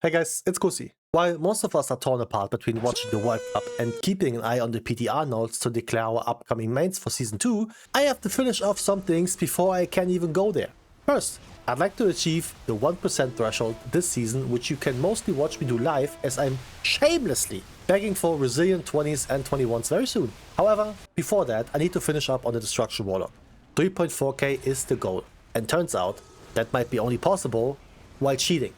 Hey guys, it's Kusi. While most of us are torn apart between watching the World Cup and keeping an eye on the PTR notes to declare our upcoming mains for Season 2, I have to finish off some things before I can even go there. First, I'd like to achieve the 1% threshold this season, which you can mostly watch me do live as I'm shamelessly begging for resilient 20s and 21s very soon. However, before that, I need to finish up on the Destruction Warlock. 3.4k is the goal, and turns out that might be only possible while cheating.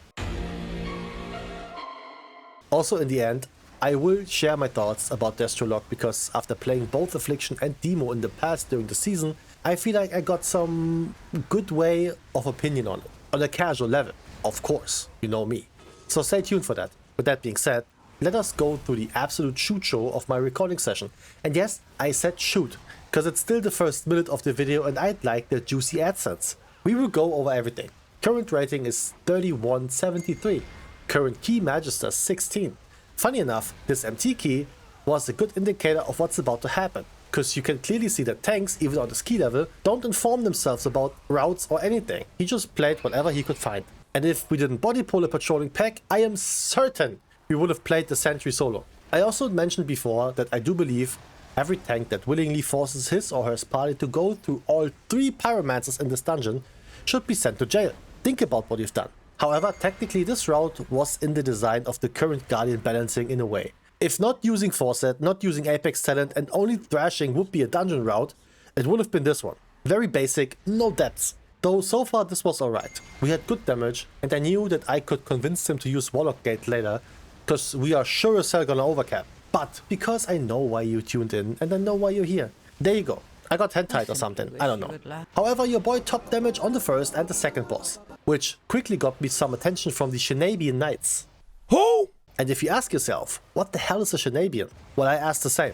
Also in the end, I will share my thoughts about Destro because after playing both Affliction and Demo in the past during the season, I feel like I got some good way of opinion on it. On a casual level, of course, you know me. So stay tuned for that. With that being said, let us go through the absolute shoot show of my recording session. And yes, I said shoot, because it's still the first minute of the video and I'd like the juicy AdSense. We will go over everything. Current rating is 3173. Current key magister 16. Funny enough, this MT key was a good indicator of what's about to happen, because you can clearly see that tanks, even on the ski level, don't inform themselves about routes or anything. He just played whatever he could find. And if we didn't body pull a patrolling pack, I am certain we would have played the sentry solo. I also mentioned before that I do believe every tank that willingly forces his or her party to go through all 3 pyromancers in this dungeon should be sent to jail. Think about what you've done. However, technically this route was in the design of the current Guardian balancing in a way. If not using Forset, not using Apex talent and only thrashing would be a dungeon route, it would have been this one. Very basic, no depths. Though so far this was alright. We had good damage and I knew that I could convince him to use Warlock Gate later, because we are sure as hell gonna overcap. But because I know why you tuned in and I know why you're here. There you go. I got head-tied or something, I don't know. However, your boy top damage on the first and the second boss, which quickly got me some attention from the Shanabian Knights. Who? And if you ask yourself, what the hell is a Shanabian? Well, I asked the same.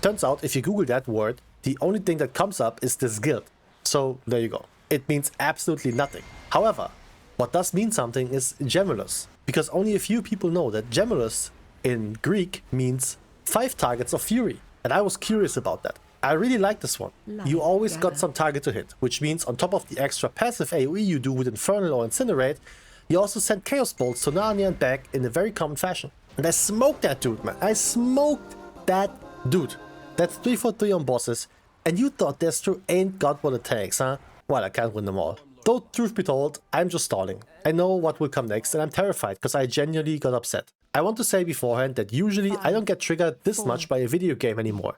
Turns out, if you Google that word, the only thing that comes up is this guild. So, there you go. It means absolutely nothing. However, what does mean something is Gemulus, because only a few people know that Gemulus in Greek means 5 targets of fury, and I was curious about that. I really like this one. You always got some target to hit, which means on top of the extra passive AoE you do with Infernal or Incinerate, you also send Chaos Bolts to Narnia and back in a very common fashion. And I smoked that dude, man. I smoked that dude. That's 3 for 3 on bosses, and you thought Destro ain't got what it takes, huh? Well, I can't win them all. Though, truth be told, I'm just stalling. I know what will come next and I'm terrified because I genuinely got upset. I want to say beforehand that usually I don't get triggered this much by a video game anymore.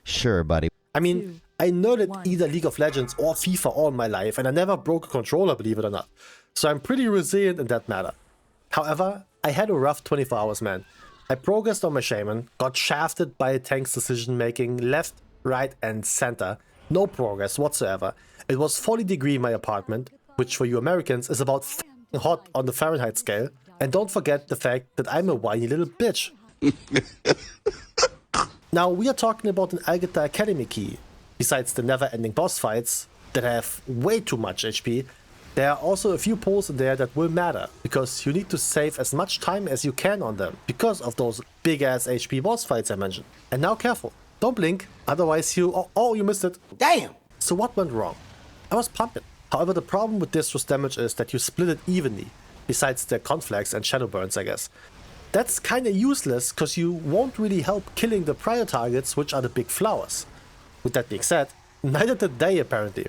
Sure, buddy. I mean, I nerded either League of Legends or FIFA all my life and I never broke a controller, believe it or not. So I'm pretty resilient in that matter. However, I had a rough 24 hours, man. I progressed on my shaman, got shafted by a tank's decision making left, right and center. No progress whatsoever. It was 40 degrees in my apartment, which for you Americans is about f***ing hot on the Fahrenheit scale. And don't forget the fact that I'm a whiny little bitch. Now, we are talking about an Algeta Academy key. Besides the never-ending boss fights that have way too much HP, there are also a few pulls in there that will matter, because you need to save as much time as you can on them, because of those big-ass HP boss fights I mentioned. And now careful, don't blink, otherwise you... Oh, you missed it. Damn! So what went wrong? I was pumping. However, the problem with Destro's damage is that you split it evenly, besides the conflicts and shadow burns, I guess. That's kinda useless, cause you won't really help killing the prior targets, which are the big flowers. With that being said, neither did they apparently.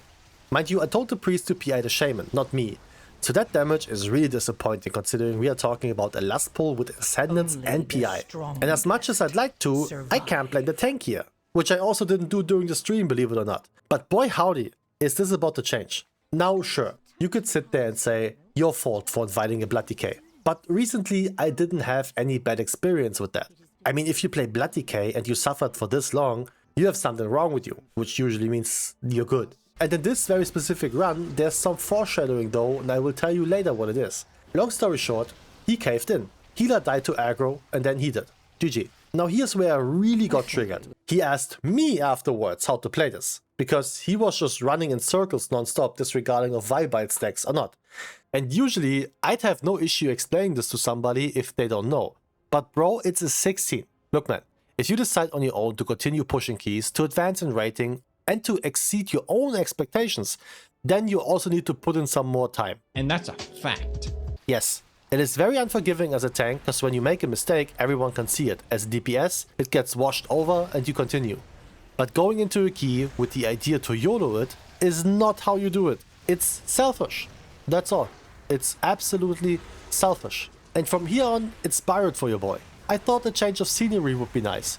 Mind you, I told the priest to PI the shaman, not me. So that damage is really disappointing considering we are talking about a last pull with Ascendance and PI. And as much as I'd like to, I can't blame the tank here. Which I also didn't do during the stream, believe it or not. But boy howdy, is this about to change. Now sure, you could sit there and say, your fault for inviting a Blood Decay. But recently I didn't have any bad experience with that. I mean, if you play Blood Decay and you suffered for this long, you have something wrong with you, which usually means you're good. And in this very specific run, there's some foreshadowing though, and I will tell you later what it is. Long story short, he caved in. Healer died to aggro, and then he did. GG. Now here's where I really got triggered. He asked me afterwards how to play this, because he was just running in circles non-stop disregarding of Vibite stacks or not. And usually I'd have no issue explaining this to somebody if they don't know. But bro, it's a 16. Look man, if you decide on your own to continue pushing keys, to advance in rating, and to exceed your own expectations, then you also need to put in some more time. And that's a fact. Yes, It is very unforgiving as a tank, because when you make a mistake, everyone can see it. As DPS, it gets washed over and you continue. But going into a key with the idea to YOLO it is not how you do it. It's selfish. That's all. It's absolutely selfish. And from here on, it's borrowed for your boy. I thought a change of scenery would be nice.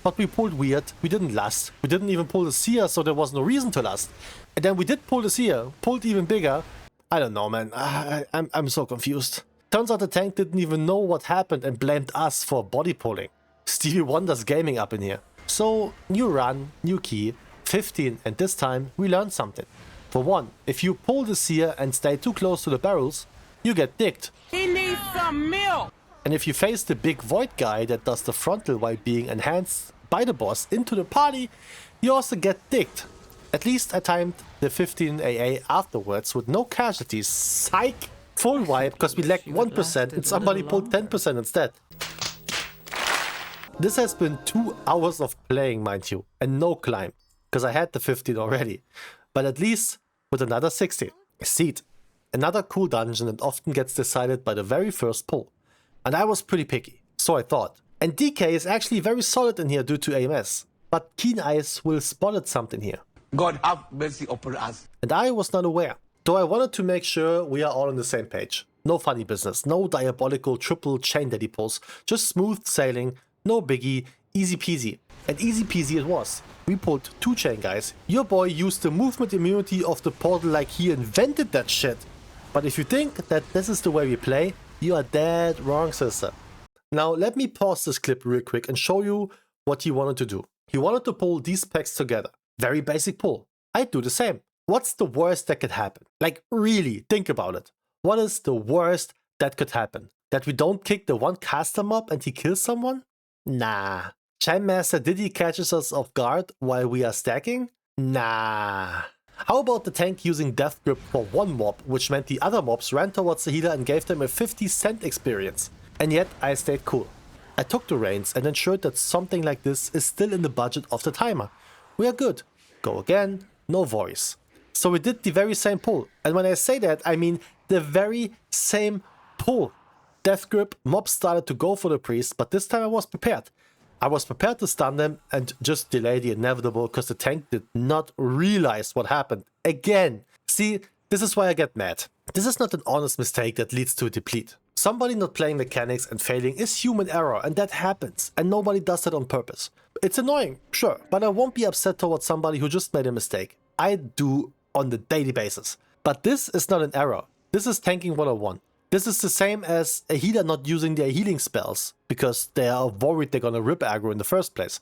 But we pulled weird, we didn't last. We didn't even pull the seer, so there was no reason to last. And then we did pull the seer, pulled even bigger. I don't know, man. I'm so confused. Turns out the tank didn't even know what happened and blamed us for body pulling. Stevie Wonder's gaming up in here. So, new run, new key, 15, and this time we learned something. For one, if you pull the seer and stay too close to the barrels, you get dicked. He needs some milk! And if you face the big void guy that does the frontal while being enhanced by the boss into the party, you also get dicked. At least I timed the 15 AA afterwards with no casualties. Psych! Full wipe because we lacked 1% and somebody pulled 10% instead. This has been 2 hours of playing, mind you, and no climb, because I had the 15 already. But at least with another 16. Seed. Another cool dungeon that often gets decided by the very first pull. And I was pretty picky, so I thought. And DK is actually very solid in here due to AMS. But Keen Eyes will spotted something here. God have mercy upon us. And I was not aware. Though I wanted to make sure we are all on the same page. No funny business, no diabolical triple chain daddy pulls, just smooth sailing, no biggie, easy peasy. And easy peasy it was. We pulled 2 chain guys. Your boy used the movement immunity of the portal like he invented that shit. But if you think that this is the way we play, you are dead wrong, sister. Now let me pause this clip real quick and show you what he wanted to do. He wanted to pull these packs together. Very basic pull. I'd do the same. What's the worst that could happen? Like, really, think about it. What is the worst that could happen? That we don't kick the one caster mob and he kills someone? Nah. Chain Master Diddy catches us off guard while we are stacking? Nah. How about the tank using Death Grip for one mob, which meant the other mobs ran towards the healer and gave them a 50-cent experience? And yet I stayed cool. I took the reins and ensured that something like this is still in the budget of the timer. We are good. Go again, no voice. So we did the very same pull. And when I say that, I mean the very same pull. Death Grip, mobs started to go for the priest, but this time I was prepared. I was prepared to stun them and just delay the inevitable because the tank did not realize what happened. Again. See, this is why I get mad. This is not an honest mistake that leads to a deplete. Somebody not playing mechanics and failing is human error, and that happens, and nobody does that on purpose. It's annoying, sure, but I won't be upset towards somebody who just made a mistake. I do on the daily basis. But this is not an error. This is tanking 101. This is the same as a healer not using their healing spells because they are worried they're gonna rip aggro in the first place.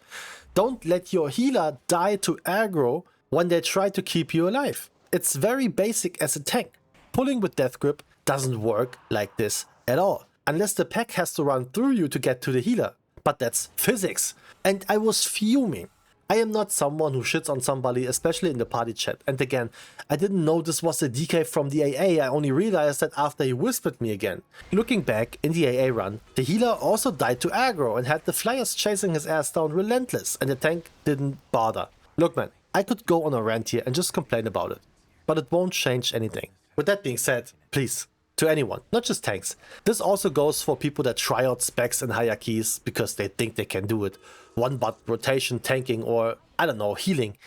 Don't let your healer die to aggro when they try to keep you alive. It's very basic as a tank. Pulling with Death Grip doesn't work like this at all, unless the pack has to run through you to get to the healer. But that's physics. And I was fuming. I am not someone who shits on somebody, especially in the party chat. And again, I didn't know this was a DK from the AA, I only realized that after he whispered me again. Looking back, in the AA run, the healer also died to aggro and had the flyers chasing his ass down relentless, and the tank didn't bother. Look man, I could go on a rant here and just complain about it, but it won't change anything. With that being said, please, to anyone, not just tanks. This also goes for people that try out specs and hierarchies because they think they can do it. One bot rotation tanking or, I don't know, healing.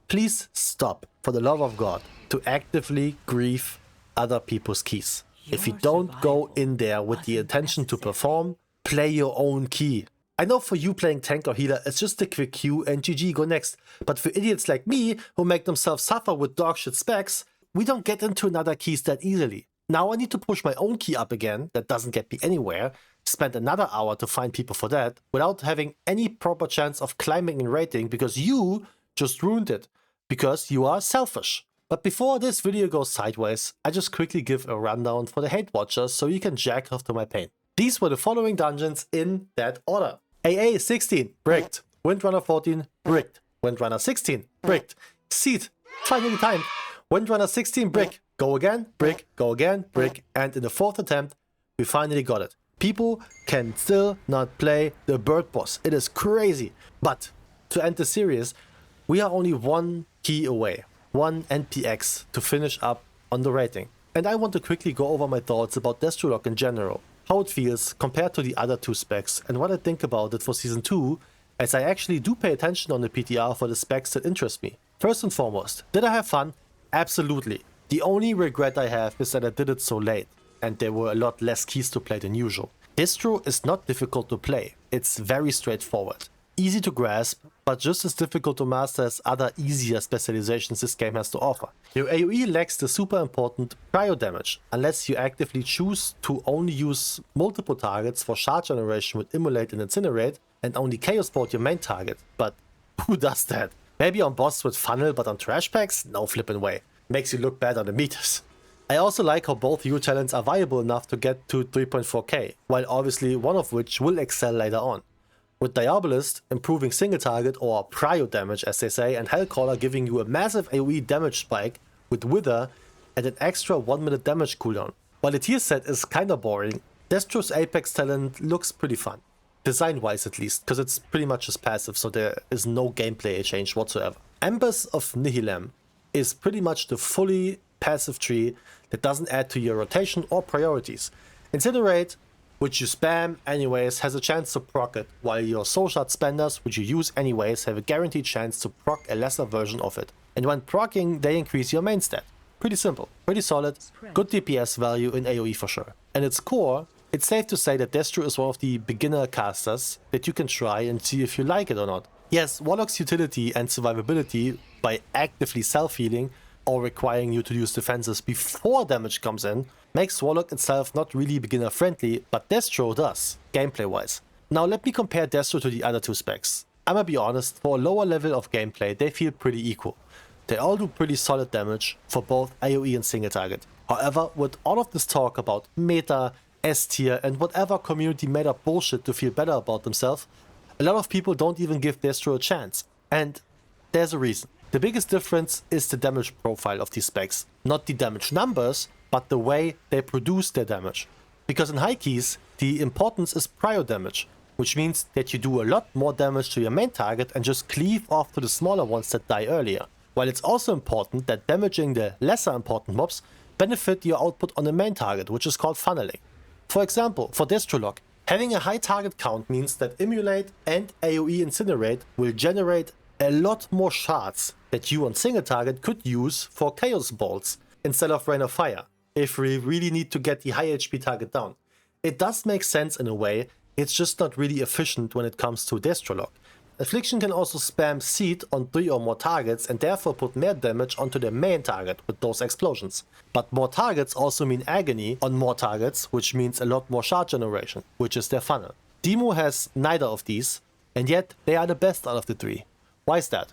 Please stop, for the love of God, to actively grief other people's keys. If you don't go in there with the intention to perform, play your own key. I know for you playing tank or healer, it's just a quick Q and GG, go next. But for idiots like me, who make themselves suffer with dogshit specs, we don't get into another keys that easily. Now I need to push my own key up again, that doesn't get me anywhere, spend another hour to find people for that, without having any proper chance of climbing in rating because you just ruined it. Because you are selfish. But before this video goes sideways, I just quickly give a rundown for the Hatewatchers so you can jack off to my pain. These were the following dungeons in that order. AA 16, bricked. Windrunner 14, bricked. Windrunner 16, bricked. Seed, finally timed. Windrunner 16, brick. Go again, brick, and in the 4th attempt, we finally got it. People can still not play the bird boss. It is crazy. But to end the series, we are only one key away, one NPX to finish up on the rating. And I want to quickly go over my thoughts about Destro in general. how it feels compared to the other two specs and what I think about it for Season 2, as I actually do pay attention on the PTR for the specs that interest me. First and foremost, did I have fun? Absolutely. The only regret I have is that I did it so late, and there were a lot less keys to play than usual. Destro is not difficult to play, it's very straightforward. Easy to grasp, but just as difficult to master as other easier specializations this game has to offer. Your AoE lacks the super important prio damage, unless you actively choose to only use multiple targets for shard generation with Immolate and Incinerate, and only Chaos Bolt your main target, but who does that? Maybe on boss with Funnel, but on trash packs? No flippin' way. Makes you look bad on the meters. I also like how both hero talents are viable enough to get to 3.4k, while obviously one of which will excel later on. With Diabolist improving single target or prio damage as they say, and Hellcaller giving you a massive AoE damage spike with Wither and an extra 1 minute damage cooldown. While the tier set is kinda boring, Destro's Apex talent looks pretty fun. Design wise at least, because it's pretty much just passive, so there is no gameplay change whatsoever. Embers of Nihilem is pretty much the fully passive tree that doesn't add to your rotation or priorities. Incinerate, which you spam anyways, has a chance to proc it, while your soul shard spenders, which you use anyways, have a guaranteed chance to proc a lesser version of it. And when proccing, they increase your main stat. Pretty simple, pretty solid, good DPS value in AoE for sure. And its core, it's safe to say that Destro is one of the beginner casters that you can try and see if you like it or not. Yes, Warlock's utility and survivability by actively self-healing or requiring you to use defenses before damage comes in makes Warlock itself not really beginner friendly, but Destro does, gameplay wise. Now let me compare Destro to the other two specs. I'ma be honest, for a lower level of gameplay they feel pretty equal. They all do pretty solid damage for both AoE and single target. However, with all of this talk about meta, S tier and whatever community made up bullshit to feel better about themselves, a lot of people don't even give Destro a chance. And there's a reason. The biggest difference is the damage profile of these specs. Not the damage numbers, but the way they produce their damage. Because in high keys, the importance is prio damage, which means that you do a lot more damage to your main target and just cleave off to the smaller ones that die earlier. While it's also important that damaging the lesser important mobs benefit your output on the main target, which is called funneling. For example, for Destrolock, having a high target count means that Immolate and AoE Incinerate will generate a lot more shards that you on single target could use for Chaos Bolts instead of Rain of Fire, if we really need to get the high HP target down. It does make sense in a way, it's just not really efficient when it comes to Destrolock. Affliction can also spam Seed on 3 or more targets and therefore put more damage onto their main target with those explosions. But more targets also mean Agony on more targets, which means a lot more shard generation, which is their funnel. Demo has neither of these, and yet they are the best out of the three. Why is that?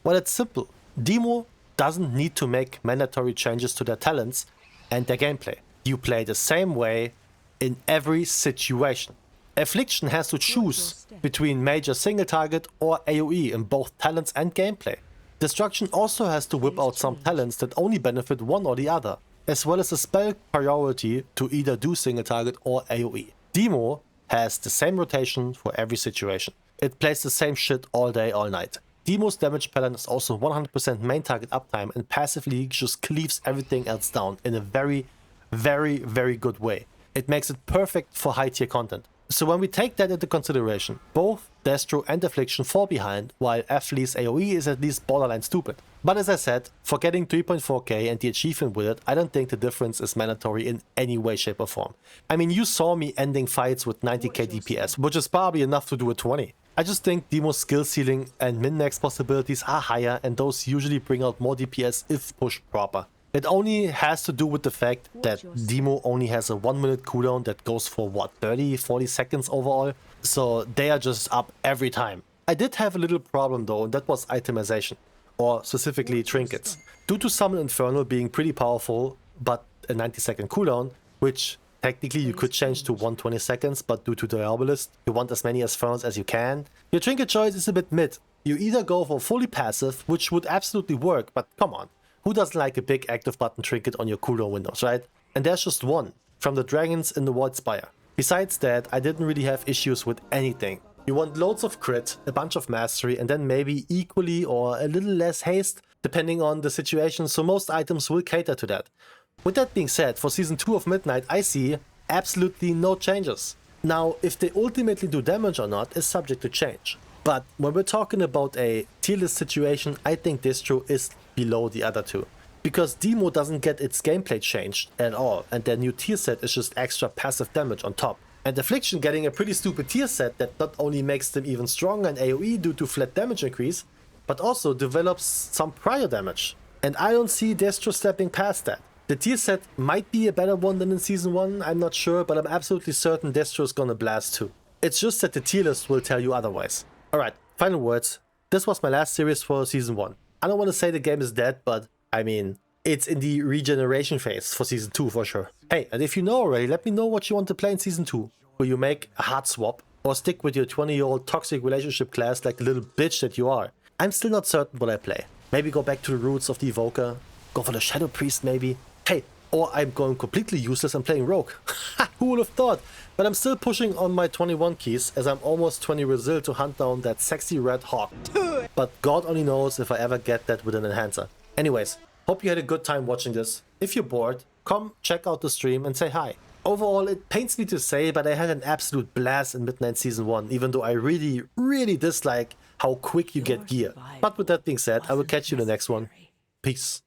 Well, it's simple. Demo doesn't need to make mandatory changes to their talents and their gameplay. You play the same way in every situation. Affliction has to choose between major single target or AoE in both talents and gameplay. Destruction also has to whip out some talents that only benefit one or the other, as well as a spell priority to either do single target or AoE. Demo has the same rotation for every situation. It plays the same shit all day, all night. Demo's damage pattern is also 100% main target uptime and passively just cleaves everything else down in a very, very good way. It makes it perfect for high tier content. So when we take that into consideration, both Destro and Affliction fall behind, while Affli's AoE is at least borderline stupid. But as I said, for getting 3.4k and the achievement with it, I don't think the difference is mandatory in any way, shape or form. I mean, you saw me ending fights with 90k DPS, which is probably enough to do a 20. I just think Demo's skill ceiling and min-max possibilities are higher, and those usually bring out more DPS if pushed proper. It only has to do with the fact that Demo only has a 1 minute cooldown that goes for what, 30-40 seconds overall, so they are just up every time. I did have a little problem though, and that was itemization, or specifically trinkets. Due to Summon Infernal being pretty powerful, but a 90-second cooldown, which technically you could change to 120 seconds, but due to Diabolist, you want as many Spherns as you can. Your trinket choice is a bit mid. You either go for fully passive, which would absolutely work, but come on. Who doesn't like a big active button trinket on your cooldown windows, right? And there's just one, from the dragons in the Void Spire. Besides that, I didn't really have issues with anything. You want loads of crit, a bunch of mastery, and then maybe equally or a little less haste, depending on the situation, so most items will cater to that. With that being said, for Season 2 of Midnight, I see absolutely no changes. Now, if they ultimately do damage or not is subject to change. But when we're talking about a tier list situation, I think destro is below the other two. Because Demo doesn't get its gameplay changed at all, and their new tier set is just extra passive damage on top. And Affliction getting a pretty stupid tier set that not only makes them even stronger in AoE due to flat damage increase, but also develops some prior damage. And I don't see destro stepping past that. The tier set might be a better one than in Season 1, I'm not sure, but I'm absolutely certain destro is gonna blast too. It's just that the tier list will tell you otherwise. Alright, final words. This was my last series for Season 1. I don't want to say the game is dead, but I mean, it's in the regeneration phase for Season 2 for sure. Hey, and if you know already, let me know what you want to play in Season 2. Will you make a hard swap, or stick with your 20-year-old toxic relationship class like the little bitch that you are? I'm still not certain what I play. Maybe go back to the roots of the Evoker, go for the Shadow Priest maybe. Hey, or I'm going completely useless and playing Rogue. Who would have thought? But I'm still pushing on my 21 keys as I'm almost 20 resil to hunt down that sexy red hawk. But God only knows if I ever get that with an enhancer. Anyways, hope you had a good time watching this. If you're bored, come check out the stream and say hi. Overall, it pains me to say, but I had an absolute blast in Midnight Season 1, even though I really dislike how quick you get gear. But with that being said, I will catch you in the next one. Peace.